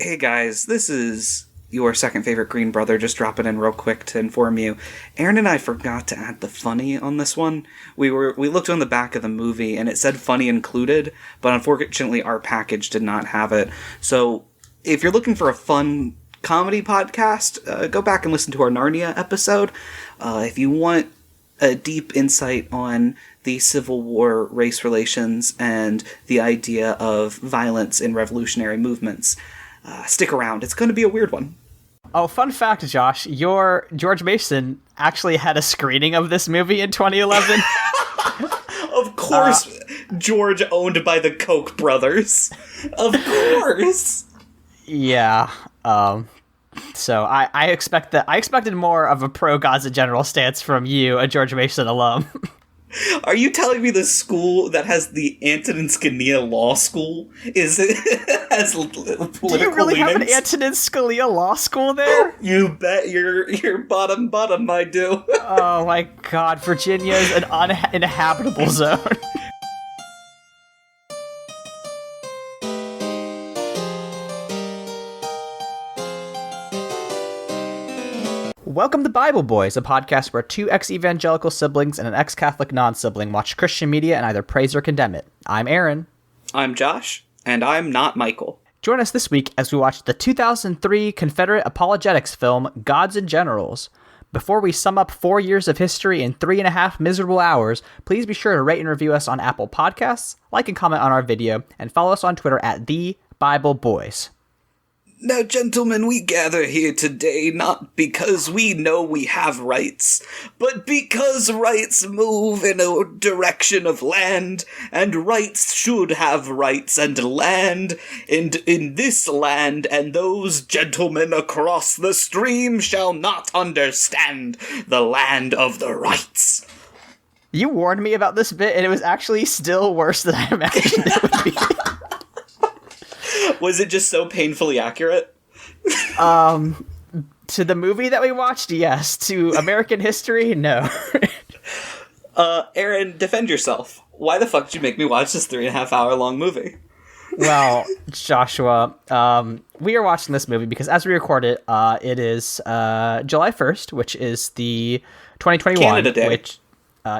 Hey guys, this is your second favorite Green brother, just dropping in real quick to inform you. Aaron and I forgot to add the funny on this one. We looked on the back of the movie and it said funny included, but unfortunately our package did not have it. So if you're looking for a fun comedy podcast, go back and listen to our Narnia episode. If you want a deep insight on the Civil War race relations and the idea of violence in revolutionary movements, stick around. It's going to be a weird one. Oh, fun fact, Josh, your George Mason actually had a screening of this movie in 2011. Of course, George owned by the Koch brothers. Of course. Yeah. So I expected more of a pro Gods and Generals stance from you, a George Mason alum. Are you telling me the school that has the Antonin Scalia Law School has political Do you really leanings? have an Antonin Scalia Law School there? You bet your bottom, I do. Oh my god, Virginia's an uninhabitable zone. Welcome to Bible Boys, a podcast where two ex-evangelical siblings and an ex-Catholic non-sibling watch Christian media and either praise or condemn it. I'm Aaron. I'm Josh, and I'm not Michael. Join us this week as we watch the 2003 Confederate apologetics film, Gods and Generals. Before we sum up 4 years of history in 3.5 miserable hours, please be sure to rate and review us on Apple Podcasts, like and comment on our video, and follow us on Twitter at The Bible Boys. Now, gentlemen, we gather here today not because we know we have rights, but because rights move in a direction of land, and rights should have rights and land, and in this land, and those gentlemen across the stream shall not understand the land of the rights. You warned me about this bit, and it was actually still worse than I imagined it would be. Was it just so painfully accurate? To the movie that we watched, yes. To American history, no. Aaron, defend yourself. Why the fuck did you make me watch this 3.5 hour long movie? Well, Joshua, we are watching this movie because as we record it, it is July 1st, which is the 2021, Canada Day. Which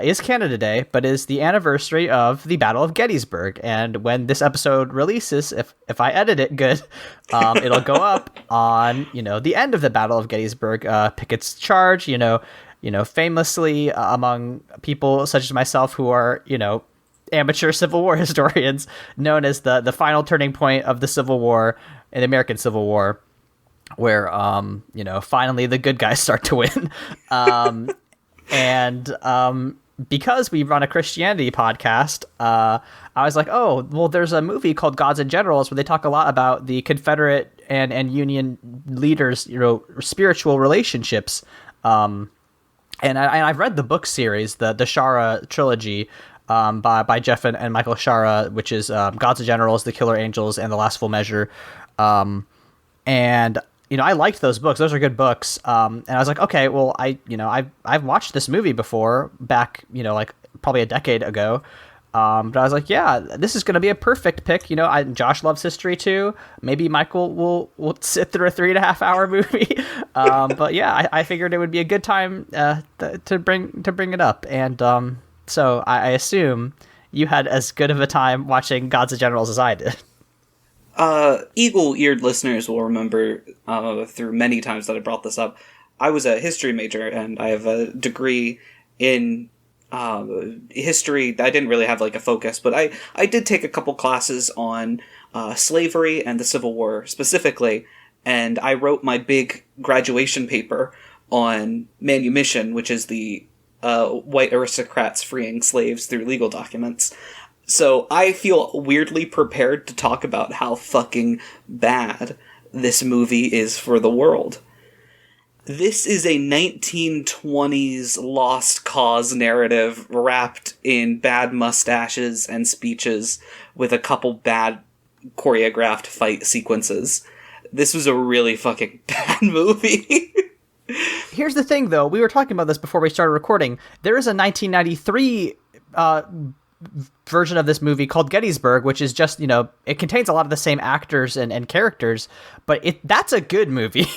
is Canada Day, but is the anniversary of the Battle of Gettysburg. And when this episode releases, if I edit it good, it'll go up on, the end of the Battle of Gettysburg, Pickett's charge, famously among people such as myself who are, amateur Civil War historians, known as the final turning point of the Civil War, in the American Civil War, where, finally the good guys start to win. And because we run a Christianity podcast, I was like, oh, well, there's a movie called Gods and Generals where they talk a lot about the Confederate and Union leaders, spiritual relationships. And I've read the book series, the Shara trilogy, by Jeff and Michael Shara, which is Gods and Generals, The Killer Angels, and The Last Full Measure. And I liked those books. Those are good books. And I was like, okay, well, I've watched this movie before back, like probably a decade ago. But I was like, yeah, this is going to be a perfect pick. Josh loves history too. Maybe Michael will sit through a 3.5 hour movie. But yeah, I figured it would be a good time to bring it up. And so I assume you had as good of a time watching Gods and Generals as I did. Eagle-eared listeners will remember through many times that I brought this up. I was a history major, and I have a degree in history. I didn't really have a focus, but I did take a couple classes on slavery and the Civil War specifically, and I wrote my big graduation paper on manumission, which is the white aristocrats freeing slaves through legal documents. So I feel weirdly prepared to talk about how fucking bad this movie is for the world. This is a 1920s lost cause narrative wrapped in bad mustaches and speeches with a couple bad choreographed fight sequences. This was a really fucking bad movie. Here's the thing, though. We were talking about this before we started recording. There is a 1993 version of this movie called Gettysburg, which is just, it contains a lot of the same actors and characters, but that's a good movie.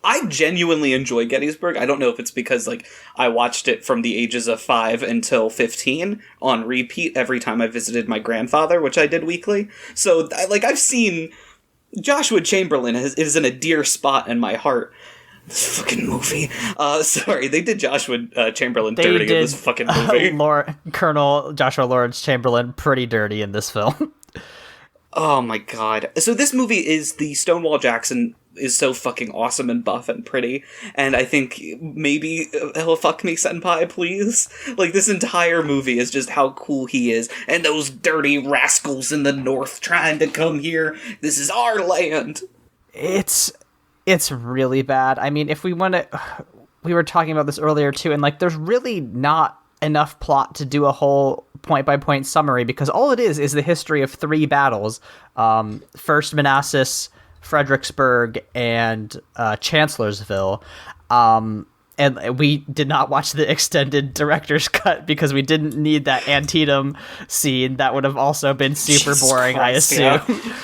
I genuinely enjoy Gettysburg. I don't know if it's because, like, I watched it from the ages of 5 until 15 on repeat every time I visited my grandfather, which I did weekly. So, like, I've seen Joshua Chamberlain is in a dear spot in my heart. This fucking movie. Sorry, they did Joshua Chamberlain dirty in this fucking movie. Colonel Joshua Lawrence Chamberlain pretty dirty in this film. Oh my god. So this movie is the Stonewall Jackson is so fucking awesome and buff and pretty, and I think maybe he'll fuck me senpai, please. Like, this entire movie is just how cool he is, and those dirty rascals in the north trying to come here. This is our land. It's really bad. I mean, if we want to, we were talking about this earlier too, and like, there's really not enough plot to do a whole point-by-point summary, because all it is the history of 3 battles. First Manassas, Fredericksburg, and Chancellorsville. And we did not watch the extended director's cut because we didn't need that Antietam scene. That would have also been super boring, Christ, I assume. Yeah.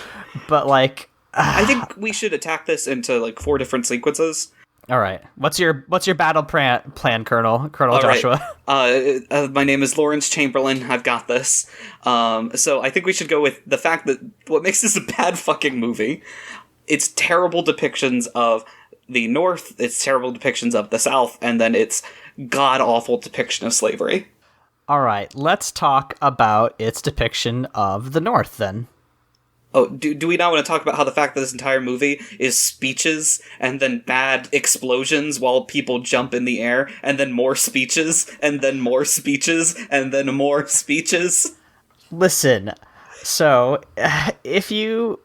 But like, I think we should attack this into like 4 different sequences. All right. What's your battle plan, Colonel Joshua? Right. My name is Lawrence Chamberlain. I've got this. So I think we should go with the fact that what makes this a bad fucking movie, it's terrible depictions of the North, it's terrible depictions of the South, and then it's god-awful depiction of slavery. All right. Let's talk about its depiction of the North, then. Oh, do we not want to talk about how the fact that this entire movie is speeches and then bad explosions while people jump in the air, and then more speeches, and then more speeches, and then more speeches? Listen, so if you...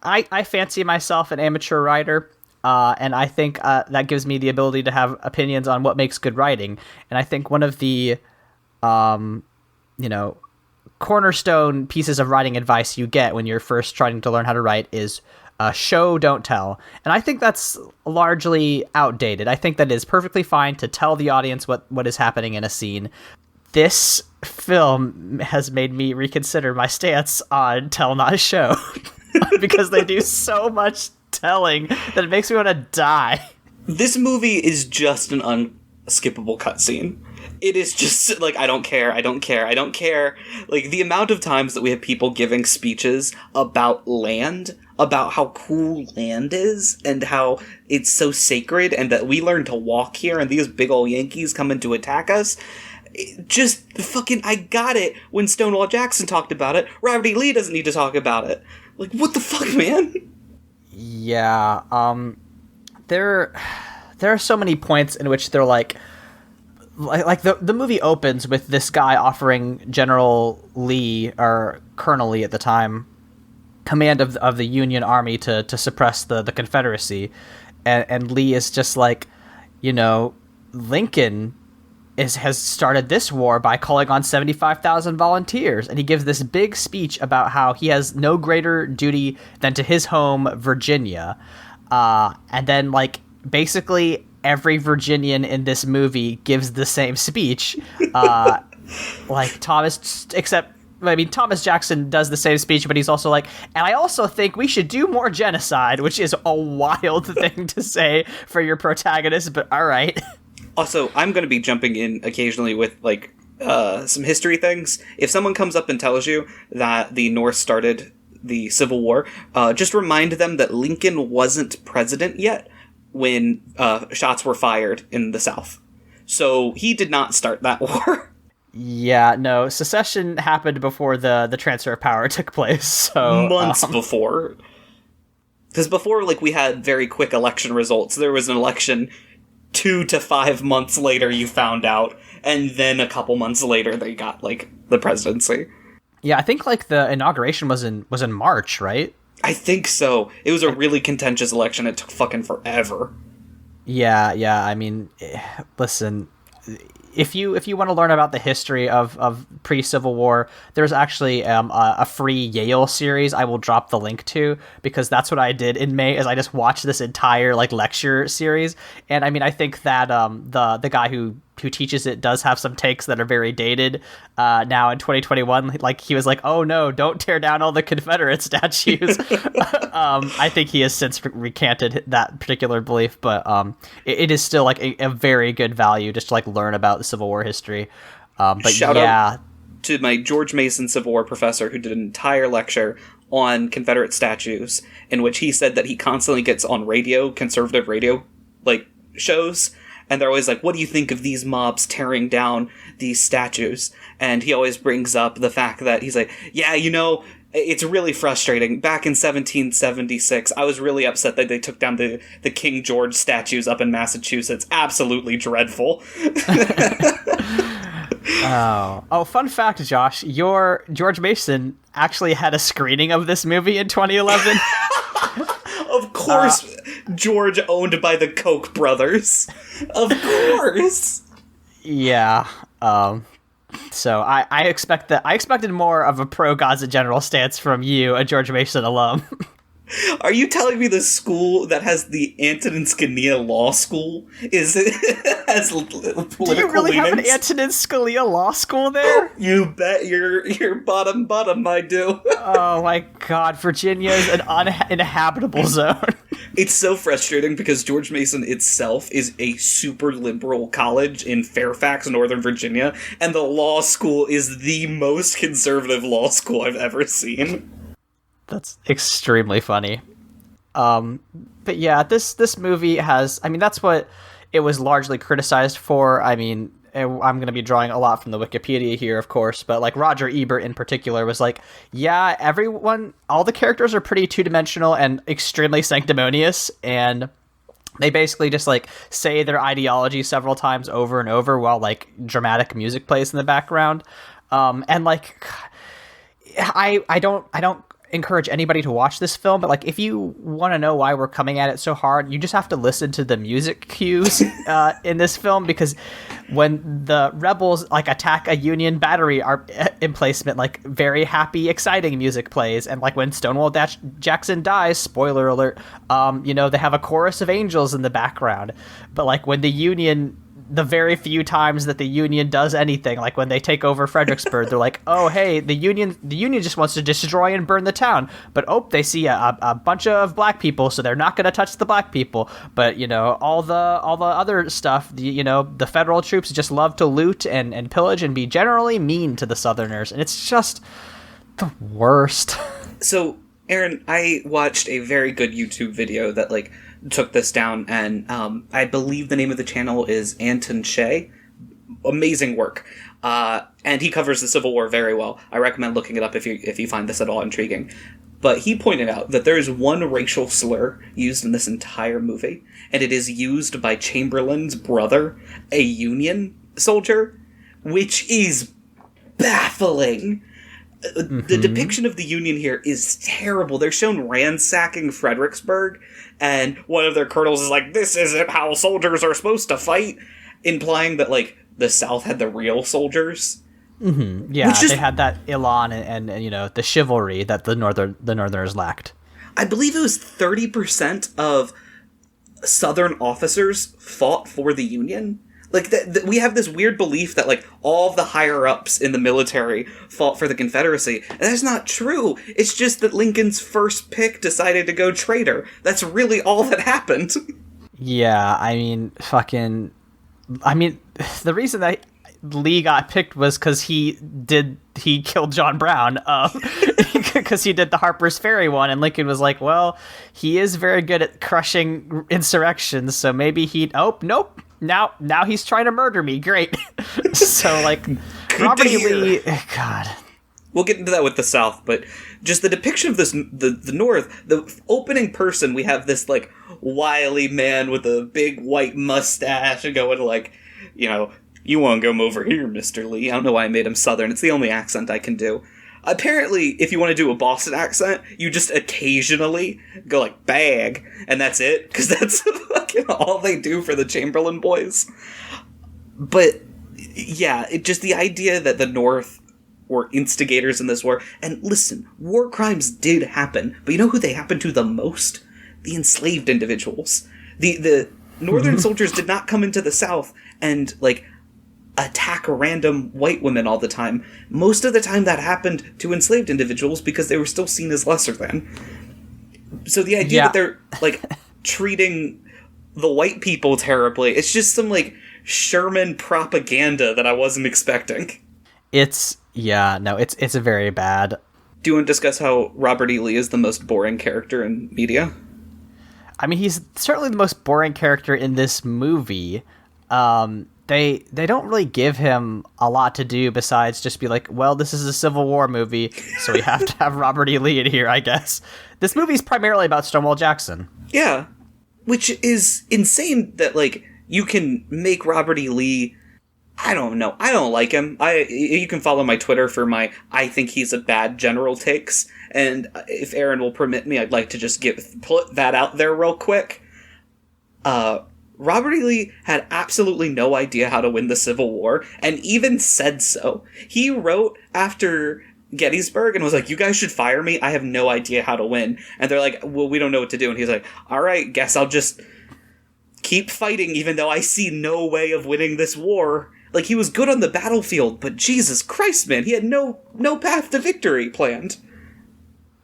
I fancy myself an amateur writer, and I think that gives me the ability to have opinions on what makes good writing. And I think one of the, cornerstone pieces of writing advice you get when you're first trying to learn how to write is show, don't tell. And I think that's largely outdated. I think that it is perfectly fine to tell the audience what is happening in a scene. This film has made me reconsider my stance on tell, not show. Because they do so much telling that it makes me want to die. This movie is just an unskippable cutscene. It is just, like, I don't care. Like, the amount of times that we have people giving speeches about land, about how cool land is, and how it's so sacred, and that we learn to walk here, and these big ol' Yankees come in to attack us. Just fucking, I got it when Stonewall Jackson talked about it. Robert E. Lee doesn't need to talk about it. Like, what the fuck, man? Yeah, there are so many points in which they're like the movie opens with this guy offering General Lee, or Colonel Lee at the time, command of the Union Army to suppress the Confederacy, and Lee is just like, Lincoln has started this war by calling on 75,000 volunteers, and he gives this big speech about how he has no greater duty than to his home, Virginia, and then like basically every Virginian in this movie gives the same speech, like Thomas Jackson does the same speech, but he's also like, and I also think we should do more genocide, which is a wild thing to say for your protagonist, but all right. Also, I'm going to be jumping in occasionally with, like, some history things. If someone comes up and tells you that the North started the Civil War, just remind them that Lincoln wasn't president yet when shots were fired in the South. So he did not start that war. Yeah, no, secession happened before the transfer of power took place. So months before. Because before, like, we had very quick election results. There was an election 2 to 5 months later, you found out, and then a couple months later, they got, like, the presidency. Yeah, I think, like, the inauguration was in March, right? I think so. It was a really contentious election. It took fucking forever. Yeah, I mean, listen, if you want to learn about the history of pre-Civil War, there's actually a free Yale series I will drop the link to, because that's what I did in May, is I just watched this entire like lecture series. And I mean, I think that the guy who who teaches it does have some takes that are very dated now in 2021. Like, he was like, oh no, don't tear down all the Confederate statues. I think he has since recanted that particular belief, but it is still like a very good value just to like learn about the Civil War history. But Shout out to my George Mason Civil War professor who did an entire lecture on Confederate statues, in which he said that he constantly gets on radio, conservative radio, like, shows, and they're always like, what do you think of these mobs tearing down these statues? And he always brings up the fact that he's like, yeah, you know, it's really frustrating. Back in 1776, I was really upset that they took down the King George statues up in Massachusetts. Absolutely dreadful. Oh, fun fact, Josh, your George Mason actually had a screening of this movie in 2011. Of course, George owned by the Koch brothers. Of course. Yeah. So I expected more of a pro Gaza General stance from you, a George Mason alum. Are you telling me the school that has the Antonin Scalia Law School has political Do you really leanings? have an Antonin Scalia Law School there? You bet you're bottom, I do. Oh my god, Virginia's an uninhabitable zone. It's so frustrating because George Mason itself is a super liberal college in Fairfax, Northern Virginia, and the law school is the most conservative law school I've ever seen. That's extremely funny. But yeah, this movie has, I mean, that's what it was largely criticized for. I mean, I'm going to be drawing a lot from the Wikipedia here, of course, but like Roger Ebert in particular was like, yeah, all the characters are pretty two-dimensional and extremely sanctimonious, and they basically just like say their ideology several times over and over while like dramatic music plays in the background. And like, I don't encourage anybody to watch this film, but like if you want to know why we're coming at it so hard, you just have to listen to the music cues in this film, because when the rebels like attack a Union battery emplacement, like very happy, exciting music plays, and like when Stonewall Jackson dies, spoiler alert, you know, they have a chorus of angels in the background. But like when the very few times that the Union does anything, like when they take over Fredericksburg, they're like, oh, hey, the Union just wants to destroy and burn the town. But, they see a bunch of black people, so they're not going to touch the black people. But, you know, all the other stuff, the federal troops just love to loot and pillage and be generally mean to the Southerners. And it's just the worst. So, Aaron, I watched a very good YouTube video that, like, took this down, and I believe the name of the channel is Anton Shea. Amazing work. And he covers the Civil War very well. I recommend looking it up if you find this at all intriguing. But he pointed out that there is one racial slur used in this entire movie, and it is used by Chamberlain's brother, a Union soldier, which is baffling. The depiction of the Union here is terrible. They're shown ransacking Fredericksburg, and one of their colonels is like, this isn't how soldiers are supposed to fight, implying that, like, the South had the real soldiers. Mm-hmm. Yeah, they had that elan and you know, the chivalry that the Northerners lacked. I believe it was 30% of Southern officers fought for the Union. Like, we have this weird belief that, like, all of the higher-ups in the military fought for the Confederacy. And that's not true. It's just that Lincoln's first pick decided to go traitor. That's really all that happened. Yeah, I mean, the reason that Lee got picked was because he killed John Brown, because he did the Harper's Ferry one, and Lincoln was like, well, he is very good at crushing insurrections, so maybe nope. Now he's trying to murder me. Great. So, like, Robert E. Lee, God. We'll get into that with the South, but just the depiction of this, the North, the opening person, we have this, like, wily man with a big white mustache and going, like, you know, you want to come over here, Mr. Lee. I don't know why I made him Southern. It's the only accent I can do. Apparently, if you want to do a Boston accent, you just occasionally go like, bag, and that's it, because that's fucking all they do for the Chamberlain boys. But, yeah, just the idea that the North were instigators in this war, and listen, war crimes did happen, but you know who they happened to the most? The enslaved individuals. The Northern soldiers did not come into the South and, like, attack random white women all the time. Most of the time that happened to enslaved individuals because they were still seen as lesser than. So the idea that they're, like, treating the white people terribly, it's just some, like, Sherman propaganda that I wasn't expecting. It's very bad. Do you want to discuss how Robert E. Lee is the most boring character in media? I mean, he's certainly the most boring character in this movie. They don't really give him a lot to do besides just be like, well, this is a Civil War movie, so we have to have Robert E. Lee in here, I guess. This movie's primarily about Stonewall Jackson. Yeah, which is insane that, like, you can make Robert E. Lee... I don't know. I don't like him. You can follow my Twitter for my I think he's a bad general takes, and if Aaron will permit me, I'd like to just put that out there real quick. Robert E. Lee had absolutely no idea how to win the Civil War, and even said so. He wrote after Gettysburg and was like, you guys should fire me, I have no idea how to win. And they're like, well, we don't know what to do. And he's like, alright, guess I'll just keep fighting even though I see no way of winning this war. Like, he was good on the battlefield, but Jesus Christ, man, he had no path to victory planned.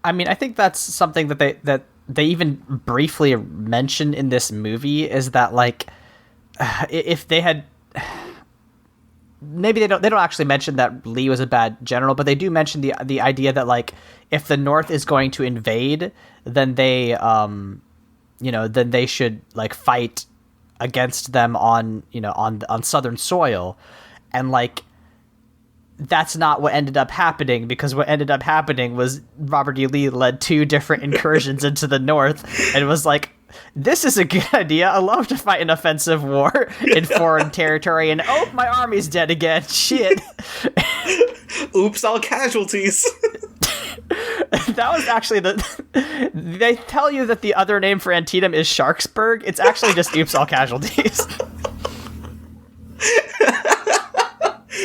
I mean, I think that's something that they even briefly mention in this movie, is that, like, if they had... Maybe they don't actually mention that Lee was a bad general, but they do mention the idea that, like, if the North is going to invade, then they then they should, like, fight against them on Southern soil. And, like, that's not what ended up happening, because what ended up happening was Robert E. Lee led 2 different incursions into the North and was like, this is a good idea. I love to fight an offensive war in foreign territory, and oh, my army's dead again. Shit. Oops, all casualties. That was actually they tell you that the other name for Antietam is Sharksburg. It's actually just oops, all casualties.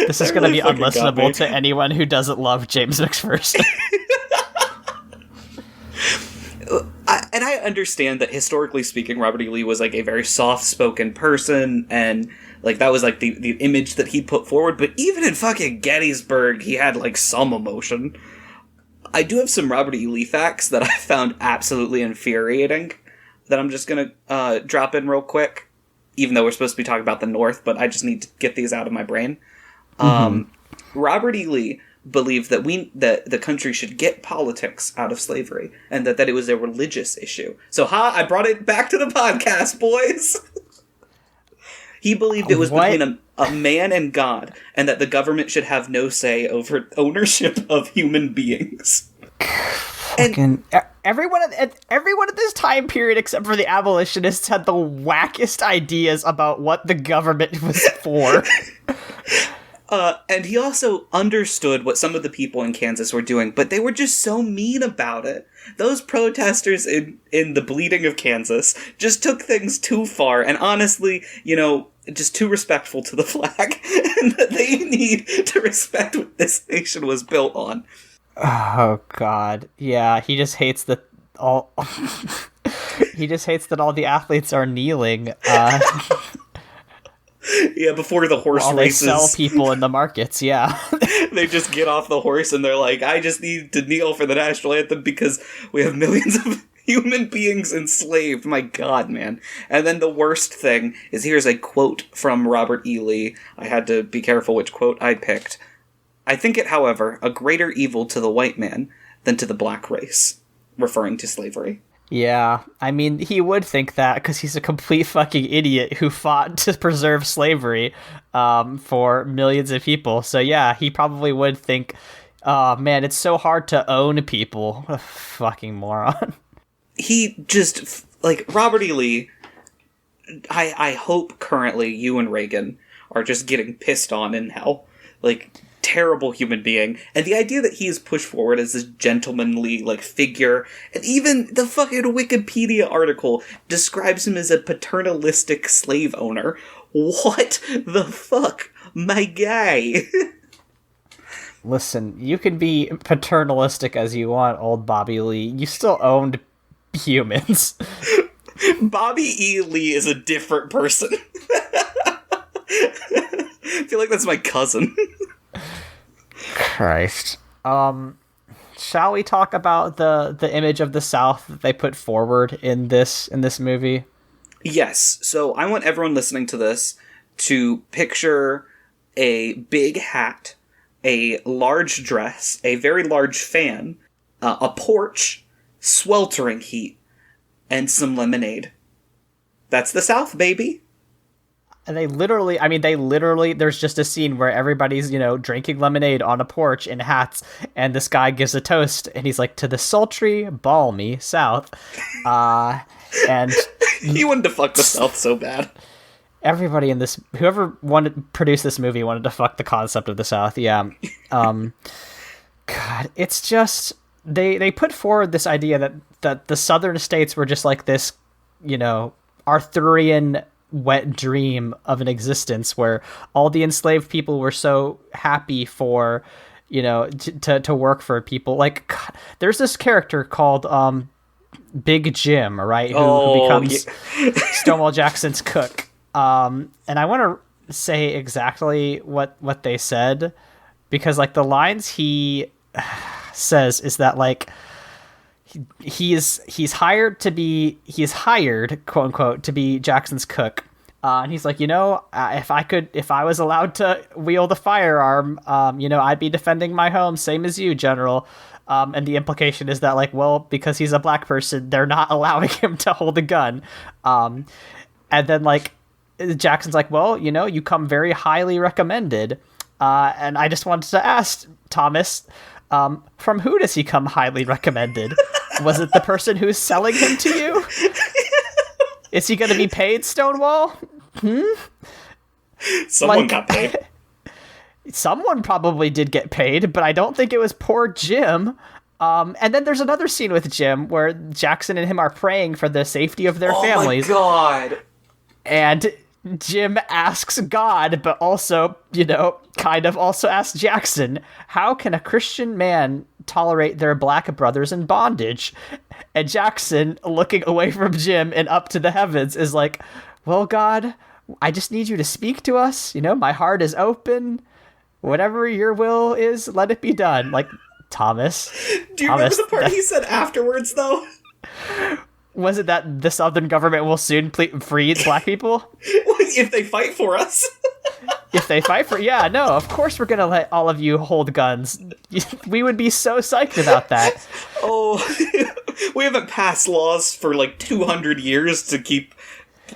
This is going to be unlistenable to anyone who doesn't love James McPherson. And I understand that historically speaking, Robert E. Lee was, like, a very soft-spoken person, and, like, that was, like, the image that he put forward, but even in fucking Gettysburg, he had, like, some emotion. I do have some Robert E. Lee facts that I found absolutely infuriating that I'm just gonna drop in real quick, even though we're supposed to be talking about the North, but I just need to get these out of my brain. Robert E. Lee believed that the country should get politics out of slavery, and that it was a religious issue. So, I brought it back to the podcast, boys! He believed it was between a man and God, and that the government should have no say over ownership of human beings. And everyone at this time period, except for the abolitionists, had the wackest ideas about what the government was for. And he also understood what some of the people in Kansas were doing, but they were just so mean about it. Those protesters in the bleeding of Kansas just took things too far, and honestly, just too respectful to the flag, and that they need to respect what this nation was built on. Oh, God. Yeah, he just hates that all... he just hates that all the athletes are kneeling. Yeah, before the horse races. They sell people in the markets, yeah. They just get off the horse and they're like, I just need to kneel for the national anthem because we have millions of human beings enslaved. My God, man. And then the worst thing is, here's a quote from Robert E. Lee. I had to be careful which quote I picked. I think it, however, a greater evil to the white man than to the black race, referring to slavery. Yeah, I mean, he would think that because he's a complete fucking idiot who fought to preserve slavery for millions of people. So yeah, he probably would think, oh man, it's so hard to own people. What a fucking moron. He just, like, Robert E. Lee, I hope currently you and Reagan are just getting pissed on in hell. Like, terrible human being, and the idea that he is pushed forward as this gentlemanly, like, figure, and even the fucking Wikipedia article describes him as a paternalistic slave owner. What the fuck, my guy? Listen, you can be paternalistic as you want, old Bobby Lee. You still owned humans. Bobby E. Lee is a different person. feel like that's my cousin. Christ. Shall we talk about the image of the South that they put forward in this movie? Yes. So I want everyone listening to this to picture a big hat, a large dress, a very large fan, a porch, sweltering heat, and some lemonade. That's the South, baby. And they literally, there's just a scene where everybody's, drinking lemonade on a porch in hats, and this guy gives a toast, and he's like, to the sultry, balmy South. And he wanted to fuck the South so bad. Everybody in this, whoever wanted to produce this movie wanted to fuck the concept of the South, yeah. God, it's just, they put forward this idea that the southern states were just like this, Arthurian wet dream of an existence where all the enslaved people were so happy for, to work for people. Like, God, there's this character called Big Jim, right? Who becomes Stonewall Jackson's cook. And I want to say exactly what they said, because like the lines he says is that like he's hired, quote unquote, to be Jackson's cook. And he's like, if I was allowed to wield a firearm, I'd be defending my home, same as you, General. And the implication is that, like, well, because he's a black person, they're not allowing him to hold a gun. And then, like, Jackson's like, well, you come very highly recommended. And I just wanted to ask, Thomas, from who does he come highly recommended? Was it the person who's selling him to you? Is he going to be paid, Stonewall? Someone got paid. Someone probably did get paid, but I don't think it was poor Jim. And then there's another scene with Jim where Jackson and him are praying for the safety of their families. Oh my God. And Jim asks God, but also, kind of also asks Jackson, how can a Christian man tolerate their black brothers in bondage? And Jackson, looking away from Jim and up to the heavens, is like, well, God, I just need you to speak to us. My heart is open. Whatever your will is, let it be done. Like, Thomas. Do you remember the part he said afterwards, though? Was it that the Southern government will soon free black people? If they fight for us. Yeah, no, of course we're going to let all of you hold guns. We would be so psyched about that. Oh, we haven't passed laws for like 200 years to keep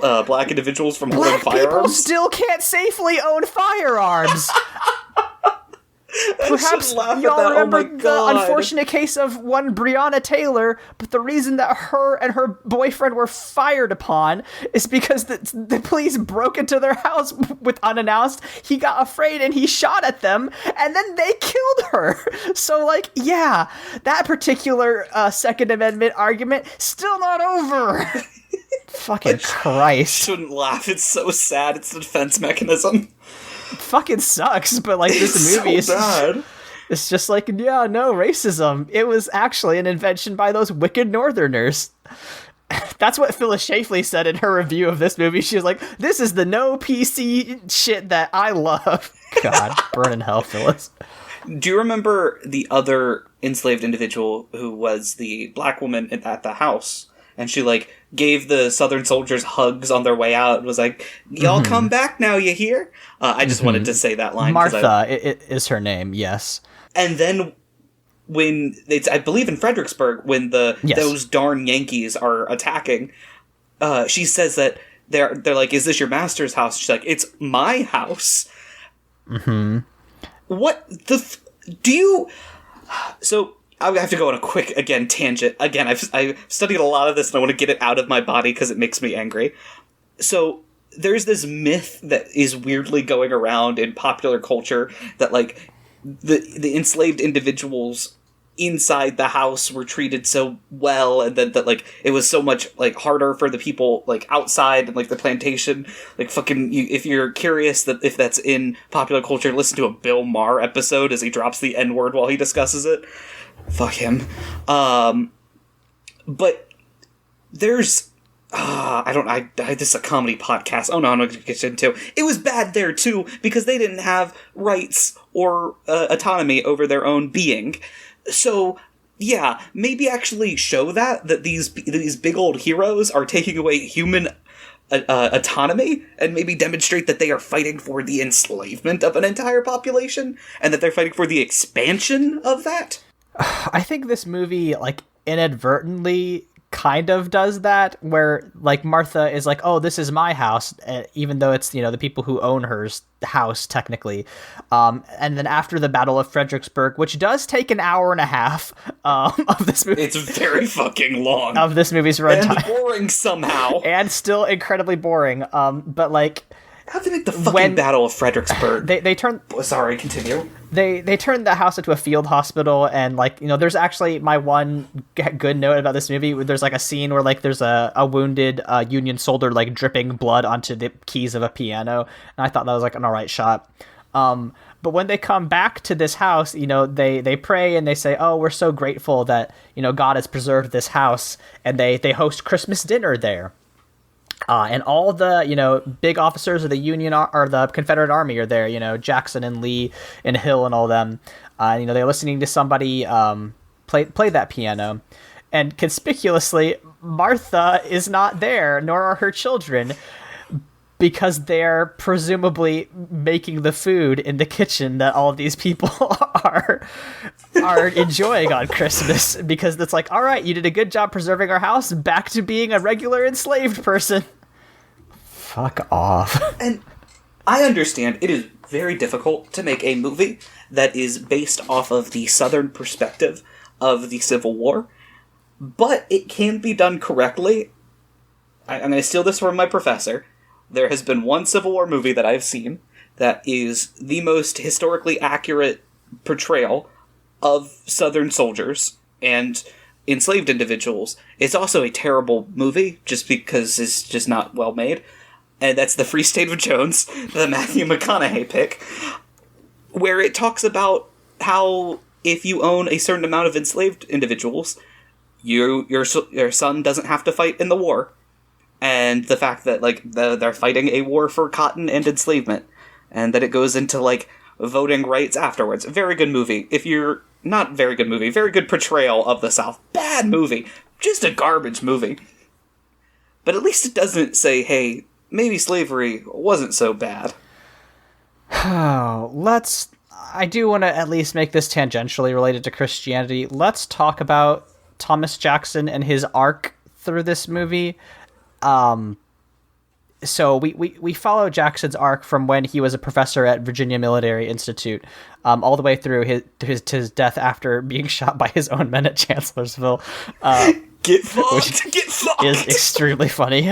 black individuals from holding firearms. Black people still can't safely own firearms. Perhaps y'all remember the unfortunate case of one Breonna Taylor, but the reason that her and her boyfriend were fired upon is because the police broke into their house with unannounced. He got afraid and he shot at them, and then they killed her. So, like, yeah, that particular Second Amendment argument still not over. Fucking Christ. I shouldn't laugh. It's so sad. It's a defense mechanism. Fucking sucks, but like this movie is bad. It's just like, yeah, no racism. It was actually an invention by those wicked Northerners. That's what Phyllis Schlafly said in her review of this movie. She was like, this is the no PC shit that I love. God, burn in hell, Phyllis. Do you remember the other enslaved individual who was the black woman at the house? And she, like, gave the Southern soldiers hugs on their way out and was like, y'all come back now, you hear? I just wanted to say that line. Martha is her name, yes. And then when, I believe in Fredericksburg, when those darn Yankees are attacking, she says that they're like, is this your master's house? She's like, it's my house. Mm-hmm. What the... do you... So... I have to go on a quick, again, tangent. Again, I've studied a lot of this and I want to get it out of my body because it makes me angry. So, there's this myth that is weirdly going around in popular culture that, like, the enslaved individuals inside the house were treated so well, and that like, it was so much, like, harder for the people, like, outside and, like, the plantation. Like, fucking, if you're curious that if that's in popular culture, listen to a Bill Maher episode as he drops the N-word while he discusses it. Fuck him. But there's this is a comedy podcast. Oh no, I'm not going to get into. It was bad there too because they didn't have rights or autonomy over their own being. So yeah, maybe actually show that these big old heroes are taking away human autonomy, and maybe demonstrate that they are fighting for the enslavement of an entire population, and that they're fighting for the expansion of that. I think this movie, like, inadvertently kind of does that, where, like, Martha is like, oh, this is my house, even though it's, the people who own her house, technically. And then after the Battle of Fredericksburg, which does take an hour and a half of this movie. It's very fucking long. Of this movie's runtime. And boring somehow. And still incredibly boring. But, like... How'd they make the fucking Battle of Fredericksburg? They turn... Sorry, continue. They turned the house into a field hospital, and, like, there's actually my one good note about this movie. There's, like, a scene where, like, there's a wounded Union soldier, like, dripping blood onto the keys of a piano, and I thought that was, like, an alright shot. But when they come back to this house, they pray and they say, oh, we're so grateful that, God has preserved this house, and they host Christmas dinner there. And all the, big officers of the Union or the Confederate Army are there, Jackson and Lee and Hill and all them. They're listening to somebody play that piano. And conspicuously, Martha is not there, nor are her children, because they're presumably making the food in the kitchen that all of these people are enjoying on Christmas, because it's like, all right, you did a good job preserving our house, back to being a regular enslaved person. Fuck off. And I understand it is very difficult to make a movie that is based off of the Southern perspective of the Civil War, but it can be done correctly. I'm going to steal this from my professor. There has been one Civil War movie that I've seen that is the most historically accurate portrayal of Southern soldiers and enslaved individuals. It's also a terrible movie, just because it's just not well made. And that's The Free State of Jones, the Matthew McConaughey pick, where it talks about how if you own a certain amount of enslaved individuals, your son doesn't have to fight in the war. And the fact that, like, they're fighting a war for cotton and enslavement. And that it goes into, like, voting rights afterwards. Very good movie. If you're... Not very good movie. Very good portrayal of the South. Bad movie. Just a garbage movie. But at least it doesn't say, hey, maybe slavery wasn't so bad. I do want to at least make this tangentially related to Christianity. Let's talk about Thomas Jackson and his arc through this movie. So we follow Jackson's arc from when he was a professor at Virginia Military Institute, all the way through his death after being shot by his own men at Chancellorsville. Get fucked! Get fucked! Is extremely funny.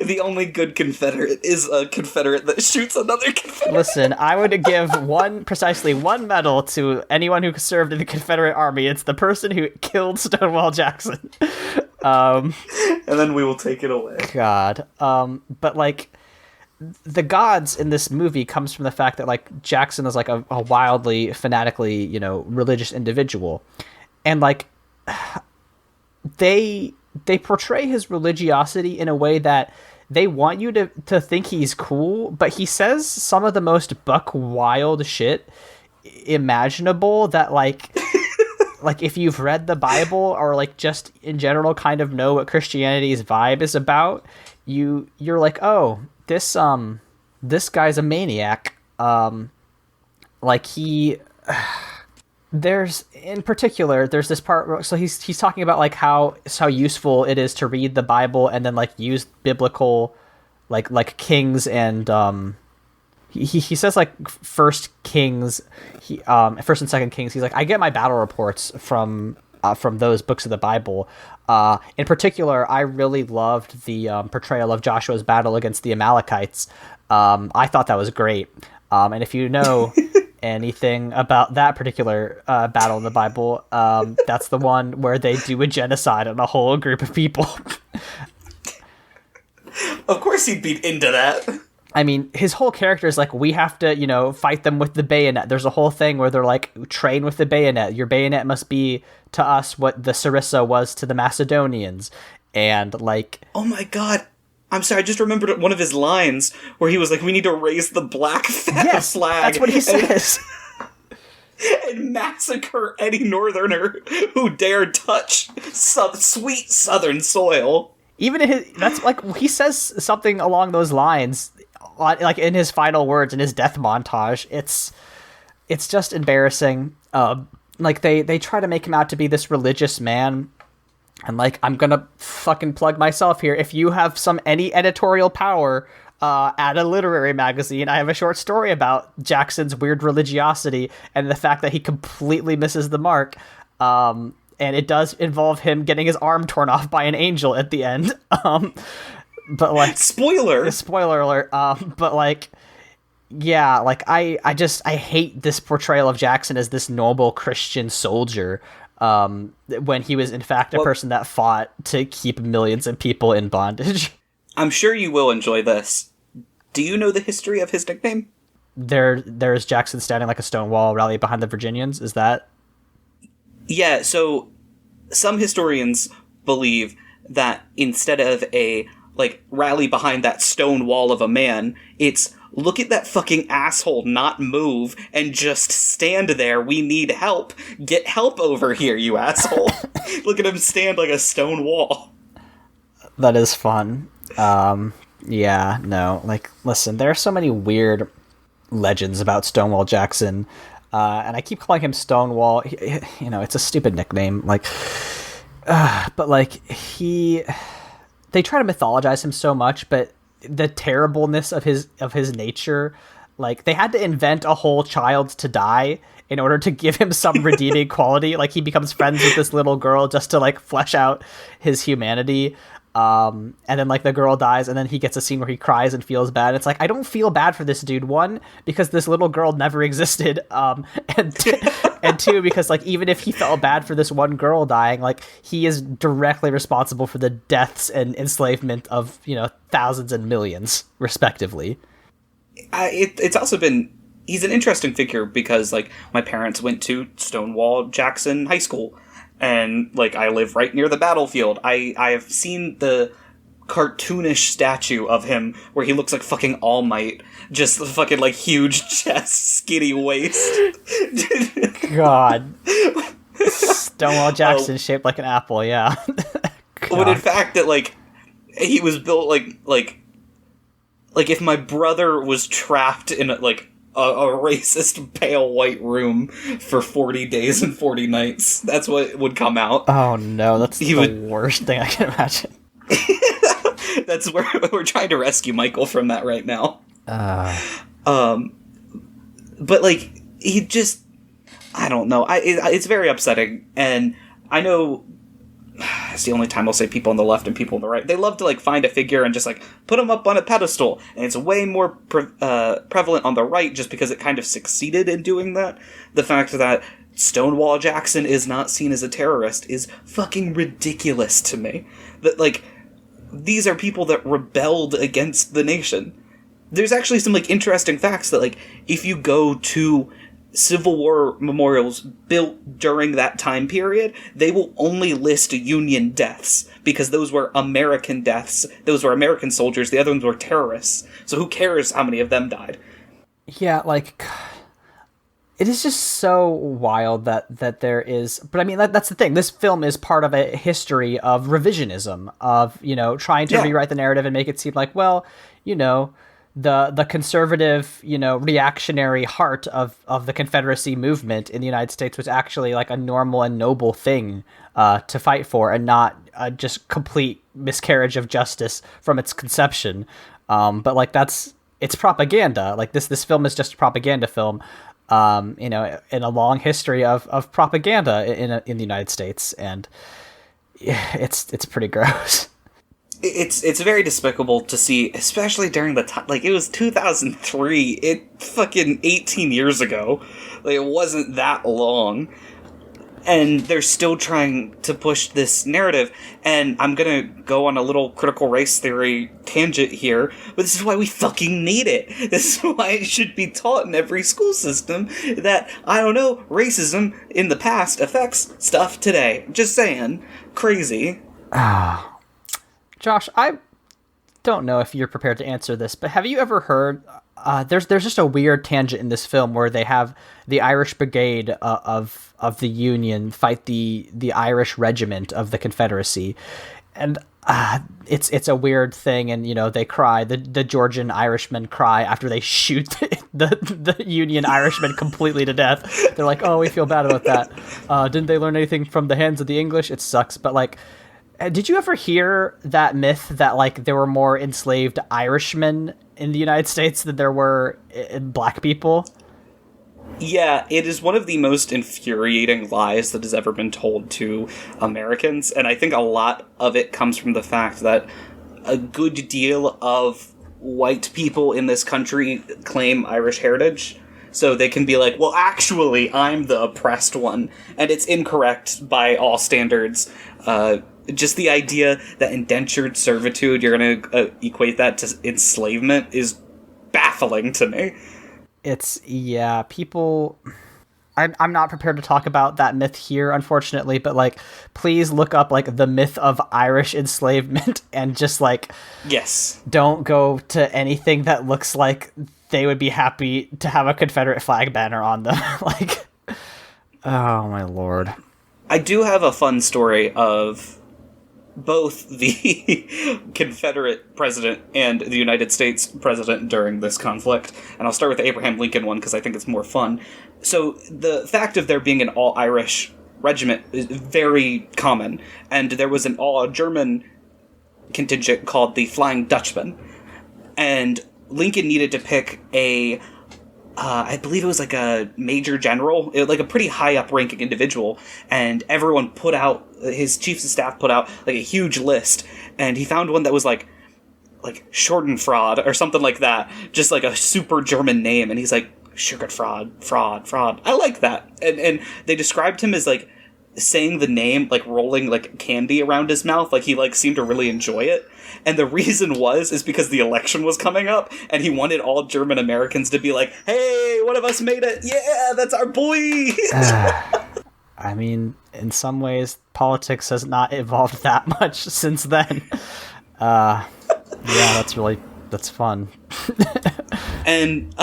The only good Confederate is a Confederate that shoots another Confederate. Listen, I would give precisely one medal to anyone who served in the Confederate Army. It's the person who killed Stonewall Jackson. And then we will take it away. God. But, like, the gods in this movie comes from the fact that, like, Jackson is, like, a wildly, fanatically, religious individual. And, like, they portray his religiosity in a way that they want you to think he's cool, but he says some of the most buck wild shit imaginable that, like... like, if you've read the Bible or, like, just in general kind of know what Christianity's vibe is about, you're like, oh, this guy's a maniac. Like, there's this part where, so he's talking about, like, how useful it is to read the Bible and then, like, use biblical, like kings and, He says, like, First and Second Kings. He's like, I get my battle reports from those books of the Bible. In particular, I really loved the portrayal of Joshua's battle against the Amalekites. I thought that was great. And if you know anything about that particular battle in the Bible, that's the one where they do a genocide on a whole group of people. Of course he'd be into that. I mean, his whole character is like, we have to, fight them with the bayonet. There's a whole thing where they're like, train with the bayonet. Your bayonet must be to us what the sarissa was to the Macedonians. And, like... Oh my god. I'm sorry, I just remembered one of his lines where he was like, we need to raise the black flag. That's what he says. And massacre any northerner who dare touch sweet southern soil. Even in his... That's, like, he says something along those lines, like, in his final words, in his death montage. It's just embarrassing. Like, they try to make him out to be this religious man. And, like, I'm gonna fucking plug myself here. If you have any editorial power at a literary magazine, I have a short story about Jackson's weird religiosity and the fact that he completely misses the mark. And it does involve him getting his arm torn off by an angel at the end. But, like... Spoiler alert. But, like... Yeah, like, I hate this portrayal of Jackson as this noble Christian soldier, when he was in fact a person that fought to keep millions of people in bondage. I'm sure you will enjoy this. Do you know the history of his nickname? There's Jackson standing like a stone wall, rally behind the Virginians, is that? Yeah, so some historians believe that instead of a, like, rally behind that stone wall of a man, it's look at that fucking asshole not move and just stand there. We need help. Get help over here, you asshole. Look at him stand like a stone wall. That is fun. Yeah, no. Like, listen, there are so many weird legends about Stonewall Jackson. And I keep calling him Stonewall. You know, it's a stupid nickname. Like, but, like, they try to mythologize him so much, but the terribleness of his nature, like, they had to invent a whole child to die in order to give him some redeeming quality. Like, he becomes friends with this little girl just to, like, flesh out his humanity. And then, like, the girl dies, and then he gets a scene where he cries and feels bad. It's like, I don't feel bad for this dude. One, because this little girl never existed. And two, because, like, even if he felt bad for this one girl dying, like, he is directly responsible for the deaths and enslavement of, you know, thousands and millions, respectively. It's also been... He's an interesting figure because, like, my parents went to Stonewall Jackson High School. And, like, I live right near the battlefield. I have seen the cartoonish statue of him where he looks like fucking All Might. Just fucking, like, huge chest, skinny waist. God. Stonewall Jackson shaped like an apple, yeah. But in fact, that, like, he was built like if my brother was trapped in, like, a racist pale white room for 40 days and 40 nights. That's what would come out. Oh no, that's the worst thing I can imagine. That's where we're trying to rescue Michael from that right now. But, like, he just... I don't know. It's very upsetting, and I know... It's the only time I'll say people on the left and people on the right. They love to, like, find a figure and just, like, put them up on a pedestal. And it's way more prevalent on the right just because it kind of succeeded in doing that. The fact that Stonewall Jackson is not seen as a terrorist is fucking ridiculous to me. That, like, these are people that rebelled against the nation. There's actually some, like, interesting facts that, like, if you go to Civil War memorials built during that time period, they will only list Union deaths, because those were American deaths. Those were American soldiers. The other ones were terrorists. So who cares how many of them died? Yeah, like, it is just so wild that there is... But I mean, that's the thing. This film is part of a history of revisionism, of, you know, trying to rewrite the narrative and make it seem like, well, you know... The conservative, you know, reactionary heart of the Confederacy movement in the United States was actually, like, a normal and noble thing to fight for, and not just complete miscarriage of justice from its conception. But, like, it's propaganda. Like, this film is just a propaganda film, you know, in a long history of propaganda in the United States, and it's pretty gross. It's very despicable to see, especially during the time, like, it was 2003, fucking 18 years ago, like, it wasn't that long, and they're still trying to push this narrative, and I'm gonna go on a little critical race theory tangent here, but this is why we fucking need it. This is why it should be taught in every school system that, I don't know, racism in the past affects stuff today. Just saying. Crazy. Josh, I don't know if you're prepared to answer this, but have you ever heard? There's just a weird tangent in this film where they have the Irish Brigade of the Union fight the Irish Regiment of the Confederacy, and it's a weird thing, and they cry. The Georgian Irishmen cry after they shoot the Union Irishmen completely to death. They're like, "Oh, we feel bad about that. Didn't they learn anything from the hands of the English? It sucks." But like, did you ever hear that myth that like there were more enslaved Irishmen in the United States than there were black people? Yeah, it is one of the most infuriating lies that has ever been told to Americans, and I think a lot of it comes from the fact that a good deal of white people in this country claim Irish heritage, so they can be like, well, actually, I'm the oppressed one, and it's incorrect by all standards. Just the idea that indentured servitude, you're going to equate that to enslavement, is baffling to me. People... I'm not prepared to talk about that myth here, unfortunately, but, like, please look up, like, the myth of Irish enslavement and just, like... Yes. Don't go to anything that looks like they would be happy to have a Confederate flag banner on them. Like, oh, my lord. I do have a fun story of both the Confederate president and the United States president during this conflict. And I'll start with the Abraham Lincoln one because I think it's more fun. So the fact of there being an all-Irish regiment is very common. And there was an all-German contingent called the Flying Dutchman. And Lincoln needed to pick I believe it was like a major general, like a pretty high up ranking individual, and everyone put out, his chiefs of staff put out like a huge list, and he found one that was like Schadenfreude or something like that, just like a super German name, and he's like, Schadenfreude. I like that. And they described him as like saying the name, like rolling like candy around his mouth, like he like seemed to really enjoy it. And the reason is because the election was coming up, and he wanted all German Americans to be like, hey, one of us made it! Yeah, that's our boy! I mean, in some ways, politics has not evolved that much since then. Yeah, that's fun. And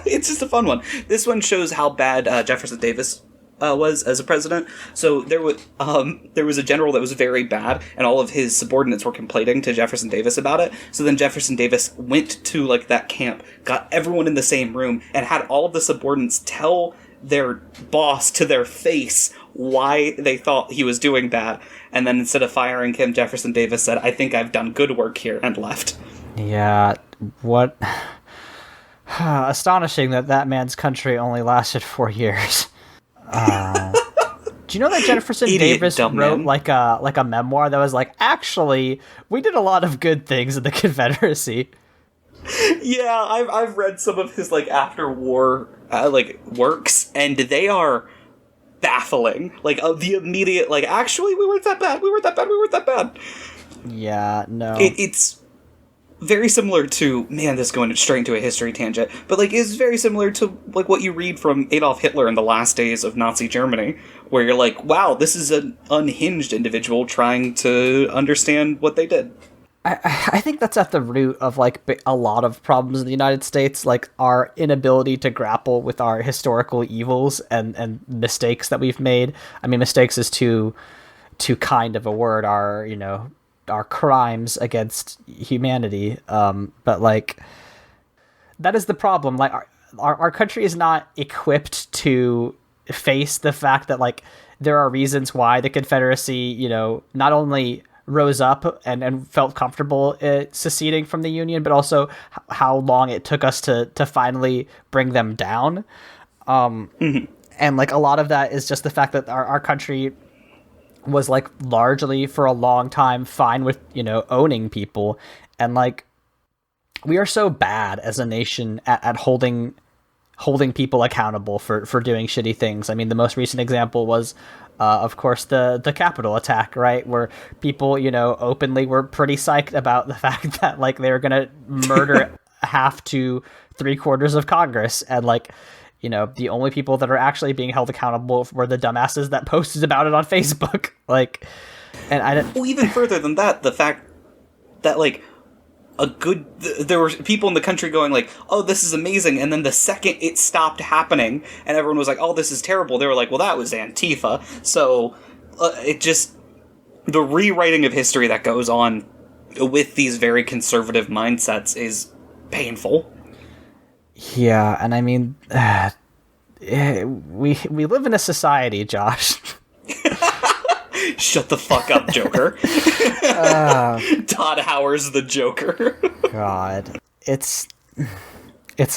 it's just a fun one. This one shows how bad Jefferson Davis was as a president. So there was a general that was very bad, and all of his subordinates were complaining to Jefferson Davis about it. So then Jefferson Davis went to like that camp, got everyone in the same room, and had all of the subordinates tell their boss to their face why they thought he was doing bad. And then instead of firing him, Jefferson Davis said, "I think I've done good work here," and left. Yeah, what astonishing that man's country only lasted 4 years. Do you know that Jefferson Davis wrote like a memoir that was like, actually, we did a lot of good things in the Confederacy? Yeah, I've read some of his like after war like works, and they are baffling. Like the immediate like, actually, we weren't that bad. Yeah, no. It's very similar to, man, this is going straight into a history tangent, but like it's very similar to like what you read from Adolf Hitler in the last days of Nazi Germany, where you're like, wow, this is an unhinged individual trying to understand what they did. I think that's at the root of like a lot of problems in the United States, like our inability to grapple with our historical evils and mistakes that we've made. I mean, mistakes is too kind of a word. Our crimes against humanity, but like that is the problem. Like our country is not equipped to face the fact that like there are reasons why the Confederacy, not only rose up and felt comfortable seceding from the Union, but also how long it took us to finally bring them down. And like a lot of that is just the fact that our country was like largely for a long time fine with, owning people. And like, we are so bad as a nation at holding people accountable for doing shitty things. I mean, the most recent example was, of course, the Capitol attack, right? Where people, openly were pretty psyched about the fact that like they were going to murder half to 3/4 of Congress. And like, the only people that are actually being held accountable were the dumbasses that posted about it on Facebook. Like, and I didn't... Well, even further than that, the fact that, like, there were people in the country going like, oh, this is amazing, and then the second it stopped happening and everyone was like, oh, this is terrible, they were like, well, that was Antifa. So it just, the rewriting of history that goes on with these very conservative mindsets is painful. Yeah, and I mean, we live in a society, Josh. Shut the fuck up, Joker. Todd Howard's the Joker. God, it's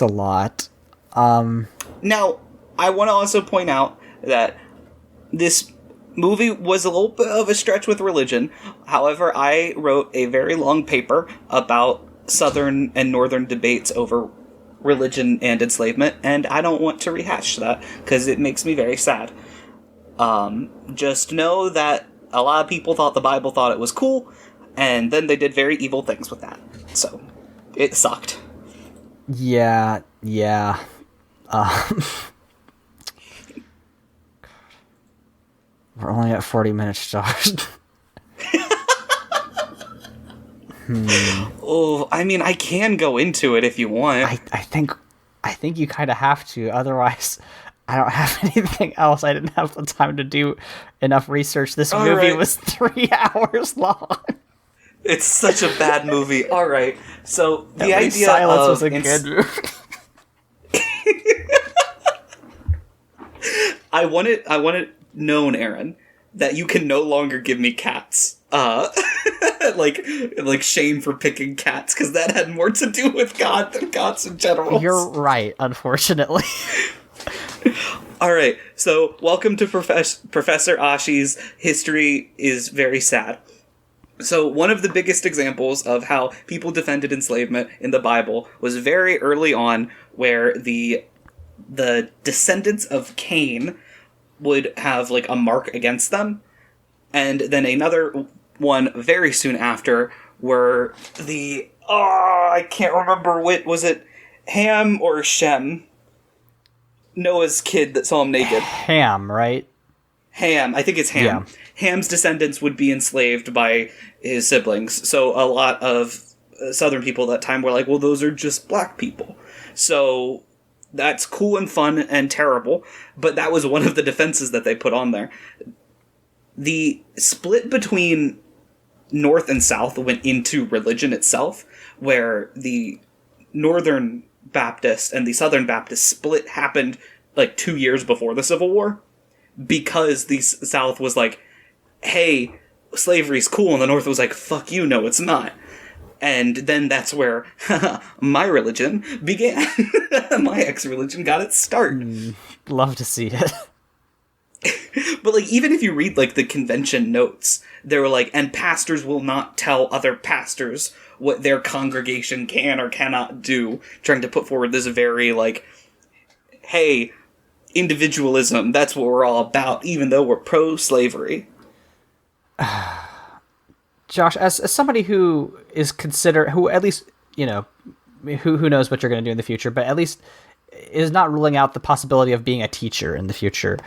a lot. Now, I want to also point out that this movie was a little bit of a stretch with religion. However, I wrote a very long paper about Southern and Northern debates over religion and enslavement, and I don't want to rehash that because it makes me very sad. Just know that a lot of people thought the Bible thought it was cool, and then they did very evil things with that. So, it sucked. Yeah. We're only at 40 minutes, Josh. Oh, I mean, I can go into it if you want. I think you kind of have to, otherwise I don't have anything else. I didn't have the time to do enough research. This movie was 3 hours long. It's such a bad movie. All right. So the idea Silence of was a good movie. I want it known, Aaron, that you can no longer give me cats. Like shame for picking cats, because that had more to do with God than cats in general. You're right, unfortunately. All right, so welcome to Professor Ashi's History is Very Sad. So one of the biggest examples of how people defended enslavement in the Bible was very early on, where the descendants of Cain would have like a mark against them, and then another one very soon after were the I can't remember what was it, Ham or Shem, Noah's kid that saw him naked. Ham, right? Ham, I think it's Ham. Yeah. Ham's descendants would be enslaved by his siblings, so a lot of Southern people at that time were like, well, those are just black people. So that's cool and fun and terrible, but that was one of the defenses that they put on there. The split between North and South went into religion itself, where the Northern Baptist and the Southern Baptist split happened like 2 years before the Civil War, because the South was like, hey, slavery's cool, and the North was like, fuck you, no, it's not. And then that's where my religion began. My ex-religion got its start. Love to see it. But, like, even if you read, like, the convention notes, they were like, and pastors will not tell other pastors what their congregation can or cannot do, trying to put forward this very, like, hey, individualism, that's what we're all about, even though we're pro-slavery. Josh, as somebody who is who at least, you know, who knows what you're going to do in the future, but at least is not ruling out the possibility of being a teacher in the future.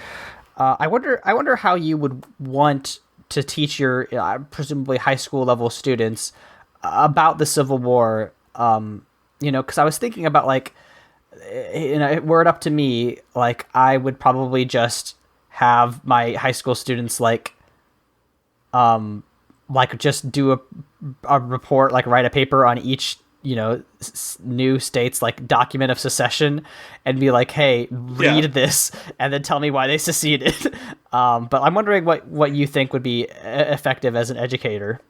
I wonder how you would want to teach your presumably high school level students about the Civil War. You know, because I was thinking about, like, you know, were it up to me, like, I would probably just have my high school students like just do a report, like write a paper on each, you know, new state's like document of secession, and be like, hey, read this and then tell me why they seceded. But I'm wondering what you think would be effective as an educator.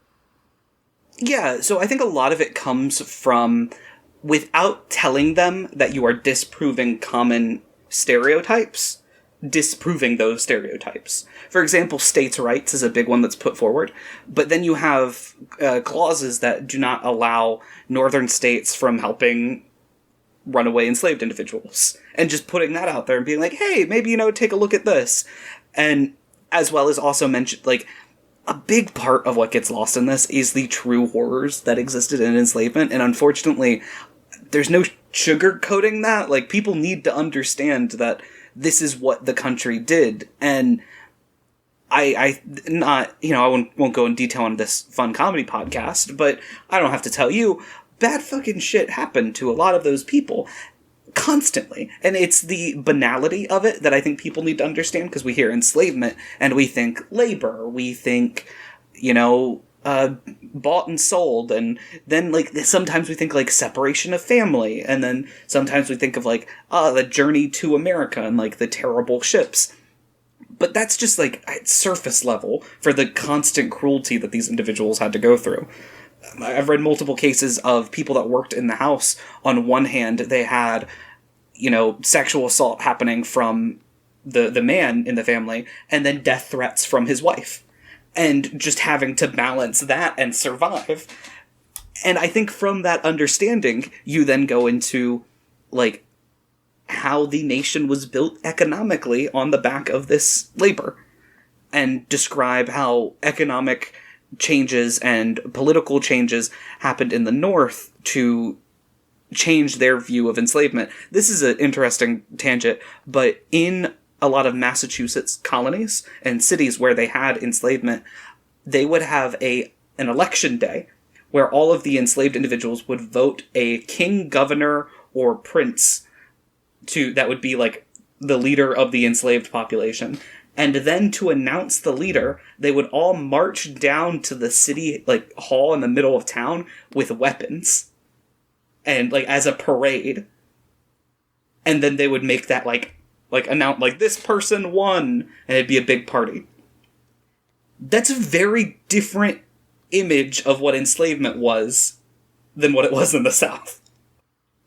Yeah, so I think a lot of it comes from, without telling them that you are disproving common stereotypes, disproving those stereotypes. For example, states' rights is a big one that's put forward, but then you have clauses that do not allow northern states from helping runaway enslaved individuals, and just putting that out there and being like, hey, maybe, you know, take a look at this. And as well as also mention, like, a big part of what gets lost in this is the true horrors that existed in enslavement, and unfortunately, there's no sugarcoating that. Like, people need to understand that this is what the country did, and I not, I won't go in detail on this fun comedy podcast, but I don't have to tell you, bad fucking shit happened to a lot of those people constantly. And it's the banality of it that I think people need to understand, because we hear enslavement and we think labor, we think, bought and sold, and then sometimes we think separation of family, and then sometimes we think of the journey to America and the terrible ships. But that's just at surface level for the constant cruelty that these individuals had to go through. I've read multiple cases of people that worked in the house. On one hand, they had, sexual assault happening from the man in the family, and then death threats from his wife. And just having to balance that and survive. And I think from that understanding, you then go into, how the nation was built economically on the back of this labor. And describe how economic changes and political changes happened in the North to change their view of enslavement. This is an interesting tangent, but in a lot of Massachusetts colonies and cities where they had enslavement, they would have an election day where all of the enslaved individuals would vote a king, governor, or prince that would be the leader of the enslaved population. And then to announce the leader, they would all march down to the city hall in the middle of town with weapons. And as a parade. And then they would make that announce this person won, and it'd be a big party. That's a very different image of what enslavement was than what it was in the South.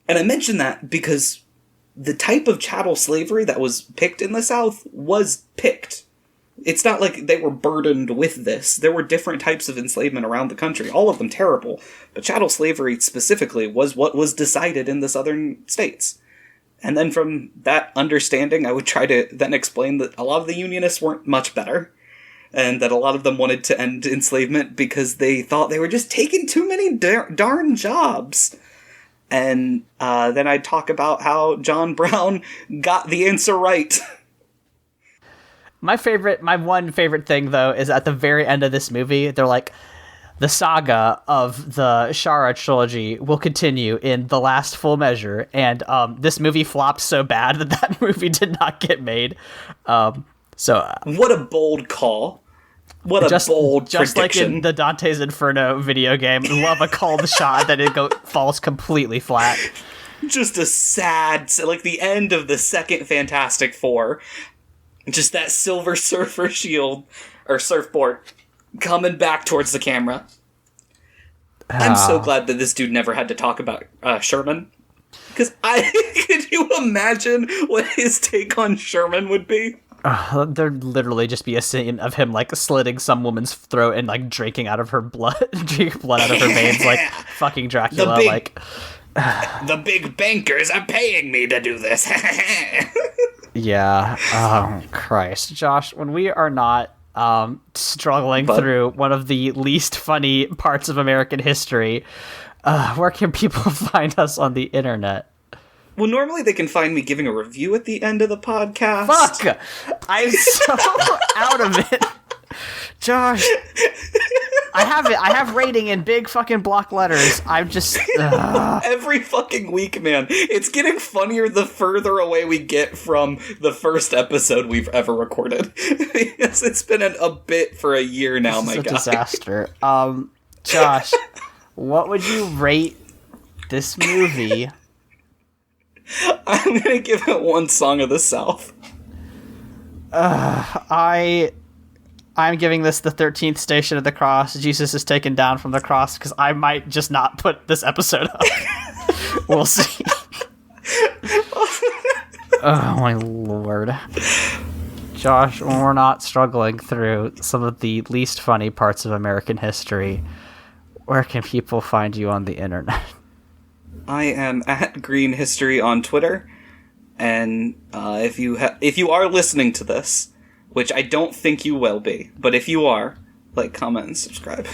And I mention that because the type of chattel slavery that was picked in the South was picked. It's not like they were burdened with this. There were different types of enslavement around the country, all of them terrible, but chattel slavery specifically was what was decided in the southern states. And then from that understanding, I would try to then explain that a lot of the Unionists weren't much better, and that a lot of them wanted to end enslavement because they thought they were just taking too many darn jobs. And then I'd talk about how John Brown got the answer right. My one favorite thing, though, is at the very end of this movie, they're like, the saga of the Shara trilogy will continue in the last full measure, and this movie flopped so bad that movie did not get made. What a bold call. What a bold just prediction. Like in the Dante's Inferno video game, love a called shot that falls completely flat. Just a sad, the end of the second Fantastic Four. Just that silver surfer shield, or surfboard, coming back towards the camera. I'm so glad that this dude never had to talk about Sherman. Because could you imagine what his take on Sherman would be? There'd literally just be a scene of him slitting some woman's throat and drinking out of her blood, drinking blood out of her veins, fucking Dracula. The big bankers are paying me to do this. Yeah. Oh Christ, Josh. When we are not struggling through one of the least funny parts of American history, where can people find us on the internet? Well, normally they can find me giving a review at the end of the podcast. Fuck! I'm so out of it. Josh. I have it. I have rating in big fucking block letters. I'm just... Every fucking week, man. It's getting funnier the further away we get from the first episode we've ever recorded. Because it's been a bit for a year now, my guy. It's a disaster. Josh, what would you rate this movie? I'm gonna give it one Song of the South. I'm giving this the 13th Station of the Cross. Jesus is taken down from the cross, because I might just not put this episode up. We'll see. Oh my lord. Josh, when we're not struggling through some of the least funny parts of American history, where can people find you on the internet? I am at Green History on Twitter, and if you are listening to this, which I don't think you will be, but if you are, comment, and subscribe.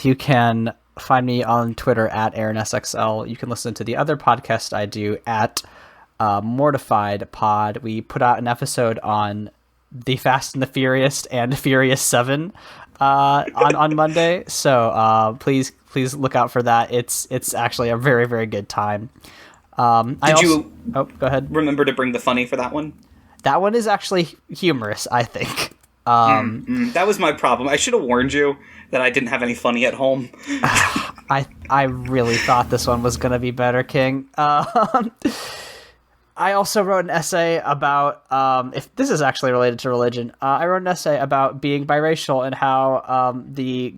You can find me on Twitter at AaronSXL. You can listen to the other podcast I do at Mortified pod. We put out an episode on the Fast and the Furious and Furious 7 on Monday. So please look out for that. It's actually a very, very good time. Did you go ahead. Remember to bring the funny for that one? That one is actually humorous, I think. That was my problem. I should have warned you that I didn't have any funny at home. I really thought this one was going to be better, King. I also wrote an essay about, if this is actually related to religion, I wrote an essay about being biracial and how the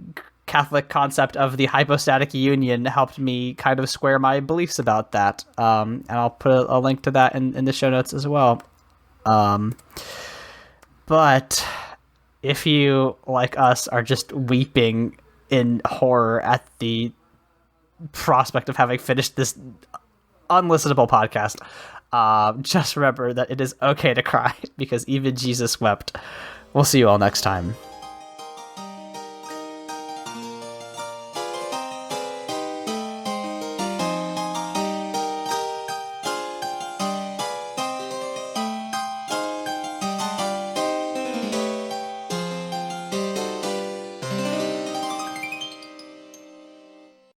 Catholic concept of the hypostatic union helped me kind of square my beliefs about that. And I'll put a link to that in the show notes as well. But if you, like us, are just weeping in horror at the prospect of having finished this unlistenable podcast, just remember that it is okay to cry because even Jesus wept. We'll see you all next time.